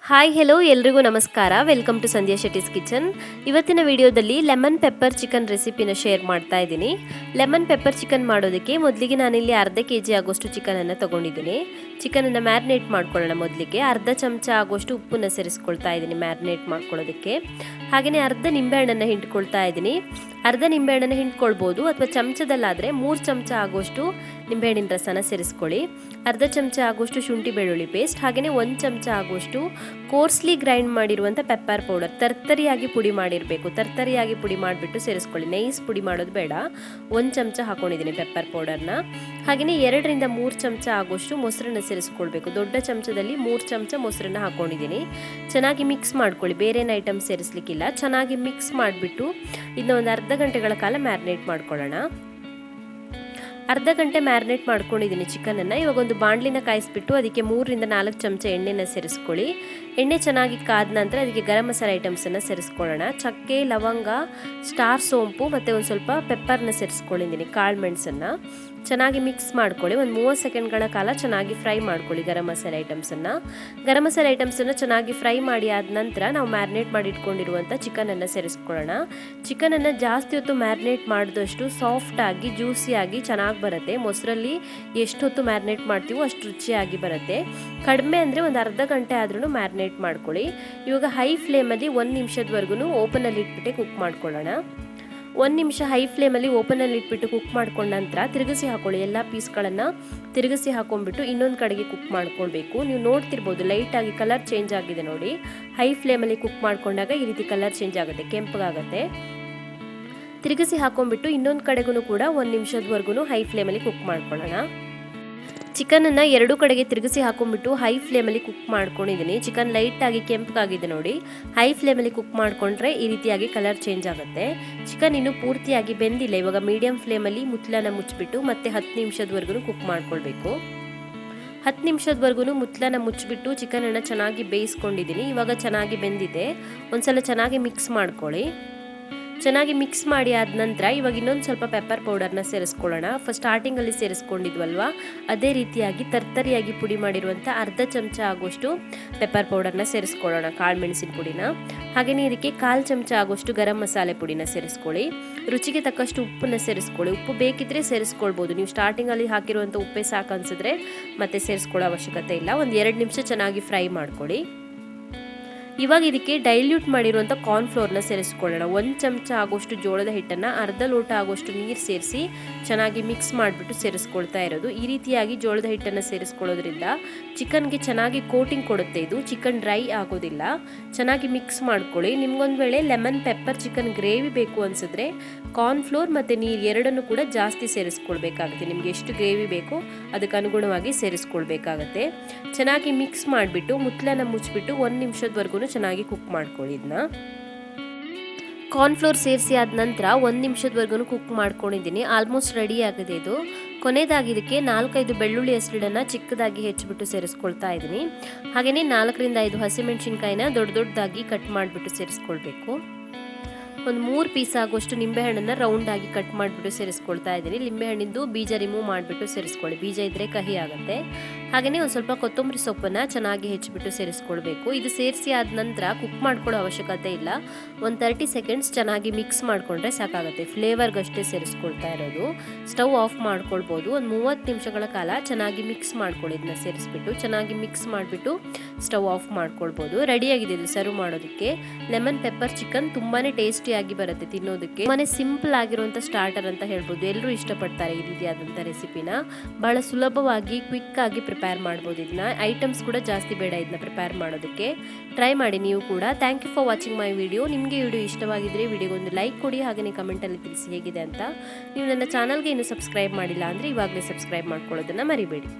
Hi hello ಎಲ್ರಿಗೂ ನಮಸ್ಕಾರ. Welcome to Sandhya Shetty's kitchen. ಇವತ್ತಿನ ವಿಡಿಯೋದಲ್ಲಿ ಲೆಮನ್ ಪೆಪ್ಪರ್ ಚಿಕನ್ ರೆಸಿಪಿನ ಶೇರ್ ಮಾಡ್ತಾ ಇದ್ದೀನಿ. ಲೆಮನ್ ಪೆಪ್ಪರ್ ಚಿಕನ್ ಮಾಡೋದಕ್ಕೆ ಮೊದಲಿಗೆ ನಾನಿಲ್ಲಿ ಅರ್ಧ kg ಆಗೋಷ್ಟು ಚಿಕನನ್ನು ತೊಗೊಂಡಿದ್ದೀನಿ. ಚಿಕನನ್ನು ಮ್ಯಾರಿನೇಟ್ ಮಾಡ್ಕೊಳ್ಳೋಣ. ಮೊದಲಿಗೆ ಅರ್ಧ ಚಮಚ ಆಗೋಷ್ಟು ಉಪ್ಪನ್ನು ಸೇರಿಸ್ಕೊಳ್ತಾ ಇದ್ದೀನಿ ಮ್ಯಾರಿನೇಟ್ ಮಾಡ್ಕೊಳ್ಳೋದಕ್ಕೆ. ಹಾಗೆಯೇ ಅರ್ಧ ನಿಂಬೆಹಣ್ಣನ್ನು ಹಿಂಡ್ಕೊಳ್ತಾ ಇದ್ದೀನಿ. ಅರ್ಧ ನಿಂಬೆಹಣ್ಣನ್ನು ಹಿಂಡ್ಕೊಳ್ಬೋದು ಅಥವಾ ಚಮಚದಲ್ಲಾದರೆ 3 ಚಮಚ ಆಗೋಷ್ಟು ನಿಂಬೆಹಣ್ಣಿನ ರಸನ ಸೇರಿಸ್ಕೊಳ್ಳಿ. ಅರ್ಧ ಚಮಚ ಆಗೋಷ್ಟು ಶುಂಠಿ ಬೆಳ್ಳುಳ್ಳಿ ಪೇಸ್ಟ್, ಹಾಗೆಯೇ 1 ಚಮಚ ಆಗೋಷ್ಟು ಕೋರ್ಸ್ಲಿ ಗ್ರೈಂಡ್ ಮಾಡಿರುವಂಥ ಪೆಪ್ಪರ್ ಪೌಡರ್, ತರ್ತರಿಯಾಗಿ ಪುಡಿ ಮಾಡಿರಬೇಕು. ತರ್ತರಿಯಾಗಿ ಪುಡಿ ಮಾಡಿಬಿಟ್ಟು ಸೇರಿಸ್ಕೊಳ್ಳಿ, ನೈಸ್ ಪುಡಿ ಮಾಡೋದು ಬೇಡ. 1 ಚಮಚ ಹಾಕೊಂಡಿದ್ದೀನಿ ಪೆಪ್ಪರ್ ಪೌಡರ್ನ. ಹಾಗೆಯೇ 2 ರಿಂದ 3 ಚಮಚ ಆಗೋಷ್ಟು ಮೊಸರನ್ನ ಸೇರಿಸ್ಕೊಳ್ಬೇಕು. ದೊಡ್ಡ ಚಮಚದಲ್ಲಿ 3 ಚಮಚ ಮೊಸರನ್ನ ಹಾಕೊಂಡಿದ್ದೀನಿ. ಚೆನ್ನಾಗಿ ಮಿಕ್ಸ್ ಮಾಡ್ಕೊಳ್ಳಿ, ಬೇರೇನು ಐಟಮ್ ಸೇರಿಸ್ಲಿಕ್ಕಿಲ್ಲ. ಚೆನ್ನಾಗಿ ಮಿಕ್ಸ್ ಮಾಡಿಬಿಟ್ಟು ಇದನ್ನ ಒಂದು ಅರ್ಧ ಗಂಟೆಗಳ ಕಾಲ ಮ್ಯಾರಿನೇಟ್ ಮಾಡ್ಕೊಳ್ಳೋಣ. ಅರ್ಧ ಗಂಟೆ ಮ್ಯಾರಿನೇಟ್ ಮಾಡ್ಕೊಂಡಿದ್ದೀನಿ ಚಿಕನನ್ನು. ಇವಾಗ ಒಂದು ಬಾಣಲಿನ ಕಾಯಿಸ್ಬಿಟ್ಟು ಅದಕ್ಕೆ 3 ರಿಂದ 4 ಚಮಚ ಎಣ್ಣೆನ ಸೇರಿಸ್ಕೊಳ್ಳಿ. ಎಣ್ಣೆ ಚೆನ್ನಾಗಿ ಕಾದ ನಂತರ ಅದಕ್ಕೆ ಗರಂ ಮಸಾಲೆ ಐಟಮ್ಸನ್ನು ಸೇರಿಸ್ಕೊಳ್ಳೋಣ. ಚಕ್ಕೆ, ಲವಂಗ, ಸ್ಟಾರ್ ಸೋಂಪು ಮತ್ತು ಒಂದು ಸ್ವಲ್ಪ ಪೆಪ್ಪರ್ನ ಸೇರಿಸ್ಕೊಂಡಿದ್ದೀನಿ, ಕಾಳು ಮೆಣಸನ್ನು. ಚೆನ್ನಾಗಿ ಮಿಕ್ಸ್ ಮಾಡ್ಕೊಳ್ಳಿ. ಒಂದು 30 ಸೆಕೆಂಡ್ಗಳ ಕಾಲ ಚೆನ್ನಾಗಿ ಫ್ರೈ ಮಾಡ್ಕೊಳ್ಳಿ ಗರಂ ಮಸಾಲೆ ಐಟಮ್ಸನ್ನು. ಗರಂ ಮಸಾಲೆ ಐಟಮ್ಸನ್ನು ಚೆನ್ನಾಗಿ ಫ್ರೈ ಮಾಡಿ ಆದ ನಂತರ ನಾವು ಮ್ಯಾರಿನೇಟ್ ಮಾಡಿ ಇಟ್ಕೊಂಡಿರುವಂಥ ಚಿಕನನ್ನು ಸೇರಿಸ್ಕೊಳ್ಳೋಣ. ಚಿಕನನ್ನು ಜಾಸ್ತಿ ಹೊತ್ತು ಮ್ಯಾರಿನೇಟ್ ಮಾಡಿದಷ್ಟು ಸಾಫ್ಟಾಗಿ ಜ್ಯೂಸಿಯಾಗಿ ಚೆನ್ನಾಗಿ ಬರುತ್ತೆ. ಮೊಸರಲ್ಲಿ ಎಷ್ಟು ಹೊತ್ತು ಮ್ಯಾರಿನೇಟ್ ಮಾಡ್ತೀವೋ ಅಷ್ಟು ರುಚಿಯಾಗಿ ಬರುತ್ತೆ. ಕಡಿಮೆ ಅಂದರೆ ಒಂದು ಅರ್ಧ ಗಂಟೆ ಆದ್ರೂ ಮ್ಯಾರಿನೇಟ್ ಮಾಡ್ಕೊಳ್ಳಿ. ಇವಾಗ ಹೈ ಫ್ಲೇಮಲ್ಲಿ 1 ನಿಮಿಷದವರೆಗೂ ಓಪನಲ್ಲಿ ಇಟ್ಬಿಟ್ಟು ಕುಕ್ ಮಾಡ್ಕೊಳ್ಳೋಣ. 1 ನಿಮಿಷ ಹೈ ಫ್ಲೇಮಲ್ಲಿ ಓಪನಲ್ಲಿ ಇಟ್ಬಿಟ್ಟು ಕುಕ್ ಮಾಡ್ಕೊಂಡ ನಂತರ ತಿರುಗಿಸಿ ಹಾಕೊಳ್ಳಿ. ಎಲ್ಲ ಪೀಸ್ಗಳನ್ನು ತಿರುಗಿಸಿ ಹಾಕೊಂಡ್ಬಿಟ್ಟು ಇನ್ನೊಂದು ಕಡೆಗೆ ಕುಕ್ ಮಾಡ್ಕೊಳ್ಬೇಕು. ನೀವು ನೋಡ್ತಿರ್ಬೋದು ಲೈಟಾಗಿ ಕಲರ್ ಚೇಂಜ್ ಆಗಿದೆ ನೋಡಿ. ಹೈ ಫ್ಲೇಮಲ್ಲಿ ಕುಕ್ ಮಾಡ್ಕೊಂಡಾಗ ಈ ರೀತಿ ಕಲರ್ ಚೇಂಜ್ ಆಗುತ್ತೆ, ಕೆಂಪಗಾಗುತ್ತೆ. ತಿರುಗಿಸಿ ಹಾಕೊಂಡ್ಬಿಟ್ಟು ಇನ್ನೊಂದು ಕಡೆಗೂ ಕೂಡ 1 ನಿಮಿಷದವರೆಗೂ ಹೈ ಫ್ಲೇಮಲ್ಲಿ ಕುಕ್ ಮಾಡ್ಕೊಳ್ಳೋಣ. ಚಿಕನನ್ನು 2 ಕಡೆಗೆ ತಿರುಗಿಸಿ ಹಾಕೊಂಡ್ಬಿಟ್ಟು ಹೈ ಫ್ಲೇಮಲ್ಲಿ ಕುಕ್ ಮಾಡ್ಕೊಂಡಿದ್ದೀನಿ. ಚಿಕನ್ ಲೈಟಾಗಿ ಕೆಂಪಗಾಗಿದೆ ನೋಡಿ. ಹೈ ಫ್ಲೇಮಲ್ಲಿ ಕುಕ್ ಮಾಡಿಕೊಂಡ್ರೆ ಈ ರೀತಿಯಾಗಿ ಕಲರ್ ಚೇಂಜ್ ಆಗುತ್ತೆ. ಚಿಕನ್ ಇನ್ನೂ ಪೂರ್ತಿಯಾಗಿ ಬೆಂದಿಲ್ಲ. ಇವಾಗ ಮೀಡಿಯಂ ಫ್ಲೇಮಲ್ಲಿ ಮುಚ್ಚಳನ ಮುಚ್ಚಿಬಿಟ್ಟು ಮತ್ತೆ 10 ನಿಮಿಷದವರೆಗೂ ಕುಕ್ ಮಾಡ್ಕೊಳ್ಬೇಕು. 10 ನಿಮಿಷದವರೆಗೂ ಮುಚ್ಚಳನ ಮುಚ್ಚಿಬಿಟ್ಟು ಚಿಕನನ್ನು ಚೆನ್ನಾಗಿ ಬೇಯಿಸ್ಕೊಂಡಿದ್ದೀನಿ. ಇವಾಗ ಚೆನ್ನಾಗಿ ಬೆಂದಿದೆ. ಒಂದ್ಸಲ ಚೆನ್ನಾಗಿ ಮಿಕ್ಸ್ ಮಾಡ್ಕೊಳ್ಳಿ. ಚೆನ್ನಾಗಿ ಮಿಕ್ಸ್ ಮಾಡಿ ಆದ ನಂತರ ಇವಾಗ ಇನ್ನೊಂದು ಸ್ವಲ್ಪ ಪೆಪ್ಪರ್ ಪೌಡರ್ನ ಸೇರಿಸ್ಕೊಳ್ಳೋಣ. ಸ್ಟಾರ್ಟಿಂಗಲ್ಲಿ ಸೇರಿಸ್ಕೊಂಡಿದ್ವಲ್ವ ಅದೇ ರೀತಿಯಾಗಿ ತರ್ತರಿಯಾಗಿ ಪುಡಿ ಮಾಡಿರುವಂಥ ಅರ್ಧ ಚಮಚ ಆಗೋಷ್ಟು ಪೆಪ್ಪರ್ ಪೌಡರ್ನ ಸೇರಿಸ್ಕೊಳ್ಳೋಣ, ಕಾಳು ಮೆಣಸಿನ ಪುಡಿನ. ಹಾಗೆಯೇ ಇದಕ್ಕೆ 1/4 ಚಮಚ ಆಗೋಷ್ಟು ಗರಂ ಮಸಾಲೆ ಪುಡಿನ ಸೇರಿಸ್ಕೊಳ್ಳಿ. ರುಚಿಗೆ ತಕ್ಕಷ್ಟು ಉಪ್ಪನ್ನು ಸೇರಿಸ್ಕೊಳ್ಳಿ. ಉಪ್ಪು ಬೇಕಿದ್ರೆ ಸೇರಿಸ್ಕೊಳ್ಬೋದು. ನೀವು ಸ್ಟಾರ್ಟಿಂಗಲ್ಲಿ ಹಾಕಿರುವಂಥ ಉಪ್ಪೇ ಸಾಕು ಅನಿಸಿದ್ರೆ ಮತ್ತೆ ಸೇರಿಸ್ಕೊಳ್ಳೋ ಅವಶ್ಯಕತೆ ಇಲ್ಲ. ಒಂದು 2 ನಿಮಿಷ ಚೆನ್ನಾಗಿ ಫ್ರೈ ಮಾಡ್ಕೊಳ್ಳಿ. ಇವಾಗ ಇದಕ್ಕೆ ಡೈಲ್ಯೂಟ್ ಮಾಡಿರುವಂಥ ಕಾರ್ನ್ಫ್ಲೋರ್ನ ಸೇರಿಸ್ಕೊಳ್ಳೋಣ. 1 ಚಮಚ ಆಗೋಷ್ಟು ಜೋಳದ ಹಿಟ್ಟನ್ನು ಅರ್ಧ ಲೋಟ ಆಗೋಷ್ಟು ನೀರು ಸೇರಿಸಿ ಚೆನ್ನಾಗಿ ಮಿಕ್ಸ್ ಮಾಡಿಬಿಟ್ಟು ಸೇರಿಸ್ಕೊಳ್ತಾ ಇರೋದು. ಈ ರೀತಿಯಾಗಿ ಜೋಳದ ಹಿಟ್ಟನ್ನು ಸೇರಿಸ್ಕೊಳ್ಳೋದ್ರಿಂದ ಚಿಕನ್ಗೆ ಚೆನ್ನಾಗಿ ಕೋಟಿಂಗ್ ಕೊಡುತ್ತೆ. ಇದು ಚಿಕನ್ ಡ್ರೈ ಆಗೋದಿಲ್ಲ. ಚೆನ್ನಾಗಿ ಮಿಕ್ಸ್ ಮಾಡ್ಕೊಳ್ಳಿ. ನಿಮ್ಗೊಂದು ವೇಳೆ ಲೆಮನ್ ಪೆಪ್ಪರ್ ಚಿಕನ್ ಗ್ರೇವಿ ಬೇಕು ಅನಿಸಿದ್ರೆ ಕಾರ್ನ್ಫ್ಲೋರ್ ಮತ್ತು ನೀರು ಎರಡನ್ನು ಕೂಡ ಜಾಸ್ತಿ ಸೇರಿಸ್ಕೊಳ್ಬೇಕಾಗುತ್ತೆ. ನಿಮಗೆ ಎಷ್ಟು ಗ್ರೇವಿ ಬೇಕೋ ಅದಕ್ಕೆ ಅನುಗುಣವಾಗಿ ಸೇರಿಸ್ಕೊಳ್ಬೇಕಾಗತ್ತೆ. ಚೆನ್ನಾಗಿ ಮಿಕ್ಸ್ ಮಾಡಿಬಿಟ್ಟು ಮುಚ್ಚಳನ ಮುಚ್ಚಿಬಿಟ್ಟು 1 ನಿಮಿಷದವರೆಗೂ ಚೆನ್ನಾಗಿ ಕುಕ್ ಮಾಡ್ಕೊಳ್ಳಿ. ಇದನ್ನ ಕಾರ್ನ್ಫ್ಲೋರ್ ಸೇರಿಸಿ ಆದ ನಂತರ 1 ನಿಮಿಷದವರೆಗೂ ಕುಕ್ ಮಾಡ್ಕೊಂಡಿದ್ದೀನಿ. ಆಲ್ಮೋಸ್ಟ್ ರೆಡಿ ಆಗಿದೆ ಇದು. ಕೊನೆಯದಾಗಿ ಇದಕ್ಕೆ 4-5 ಬೆಳ್ಳುಳ್ಳಿ ಹೆಸರನ್ನು ಚಿಕ್ಕದಾಗಿ ಹೆಚ್ಚಿಬಿಟ್ಟು ಸೇರಿಸ್ಕೊಳ್ತಾ ಇದ್ದೀನಿ. ಹಾಗೆಯೇ 4 ರಿಂದ 5 ಹಸಿಮೆಣಸಿನ್ಕಾಯಿನ ದೊಡ್ಡದಾಗಿ ಕಟ್ ಮಾಡಿಬಿಟ್ಟು ಸೇರಿಸ್ಕೊಳ್ಬೇಕು. ಒಂದು 3 ಪೀಸ್ ಆಗೋಷ್ಟು ನಿಂಬೆಹಣ್ಣನ್ನು ರೌಂಡಾಗಿ ಕಟ್ ಮಾಡಿಬಿಟ್ಟು ಸೇರಿಸ್ಕೊಳ್ತಾ ಇದ್ದೀನಿ. ನಿಂಬೆಹಣ್ಣಿಂದು ಬೀಜ ರಿಮೂವ್ ಮಾಡಿಬಿಟ್ಟು ಸೇರಿಸ್ಕೊಳ್ಳಿ, ಬೀಜ ಇದ್ದರೆ ಕಹಿ ಆಗುತ್ತೆ. ಹಾಗೆಯೇ ಒಂದು ಸ್ವಲ್ಪ ಕೊತ್ತಂಬರಿ ಸೊಪ್ಪನ್ನು ಚೆನ್ನಾಗಿ ಹೆಚ್ಚಿಬಿಟ್ಟು ಸೇರಿಸ್ಕೊಳ್ಬೇಕು. ಇದು ಸೇರಿಸಿ ಆದ ನಂತರ ಕುಕ್ ಮಾಡ್ಕೊಳ್ಳೋ ಅವಶ್ಯಕತೆ ಇಲ್ಲ. ಒಂದು 30 ಸೆಕೆಂಡ್ಸ್ ಚೆನ್ನಾಗಿ ಮಿಕ್ಸ್ ಮಾಡಿಕೊಂಡ್ರೆ ಸಾಕಾಗುತ್ತೆ. ಫ್ಲೇವರ್ಗಷ್ಟೇ ಸೇರಿಸ್ಕೊಳ್ತಾ ಇರೋದು. ಸ್ಟವ್ ಆಫ್ ಮಾಡ್ಕೊಳ್ಬೋದು. ಒಂದು 30 ನಿಮಿಷಗಳ ಕಾಲ ಚೆನ್ನಾಗಿ ಮಿಕ್ಸ್ ಮಾಡ್ಕೊಳ್ಳಿ. ಇದನ್ನ ಸೇರಿಸ್ಬಿಟ್ಟು ಚೆನ್ನಾಗಿ ಮಿಕ್ಸ್ ಮಾಡಿಬಿಟ್ಟು ಸ್ಟವ್ ಆಫ್ ಮಾಡ್ಕೊಳ್ಬೋದು. ರೆಡಿಯಾಗಿದೆ ಇದು ಸರ್ವ್ ಮಾಡೋದಕ್ಕೆ. ಲೆಮನ್ ಪೆಪ್ಪರ್ ಚಿಕನ್ ತುಂಬಾ ಟೇಸ್ಟಿಯಾಗಿ ಬರುತ್ತೆ ತಿನ್ನೋದಕ್ಕೆ. ಮನೆ ಸಿಂಪಲ್ ಆಗಿರುವಂಥ ಸ್ಟಾರ್ಟರ್ ಅಂತ ಹೇಳ್ಬೋದು. ಎಲ್ಲರೂ ಇಷ್ಟಪಡ್ತಾರೆ ಈ ರೀತಿಯಾದಂಥ ರೆಸಿಪಿನ. ಬಹಳ ಸುಲಭವಾಗಿ ಕ್ವಿಕ್ ಆಗಿ ಪ್ರಿಪೇರ್ ಮಾಡ್ಬೋದು. ಇದನ್ನ ಐಟಮ್ಸ್ ಕೂಡ ಜಾಸ್ತಿ ಬೇಡ ಇದನ್ನ ಪ್ರಿಪೇರ್ ಮಾಡೋದಕ್ಕೆ. ಟ್ರೈ ಮಾಡಿ ನೀವು ಕೂಡ. Thank you for watching my video. ನಿಮಗೆ ವಿಡಿಯೋ ಇಷ್ಟವಾಗಿದ್ದರೆ ವಿಡಿಯೋಗೆ ಒಂದು ಲೈಕ್ ಕೊಡಿ. ಹಾಗೆಯೇ ಕಮೆಂಟಲ್ಲಿ ತಿಳಿಸಿ ಹೇಗಿದೆ ಅಂತ. ನೀವು ನನ್ನ ಚಾನಲ್ಗೆ ಇನ್ನೂ ಸಬ್ಸ್ಕ್ರೈಬ್ ಮಾಡಿಲ್ಲ ಅಂದರೆ ಇವಾಗಲೇ ಸಬ್ಸ್ಕ್ರೈಬ್ ಮಾಡ್ಕೊಳ್ಳೋದನ್ನು ಮರಿಬೇಡಿ.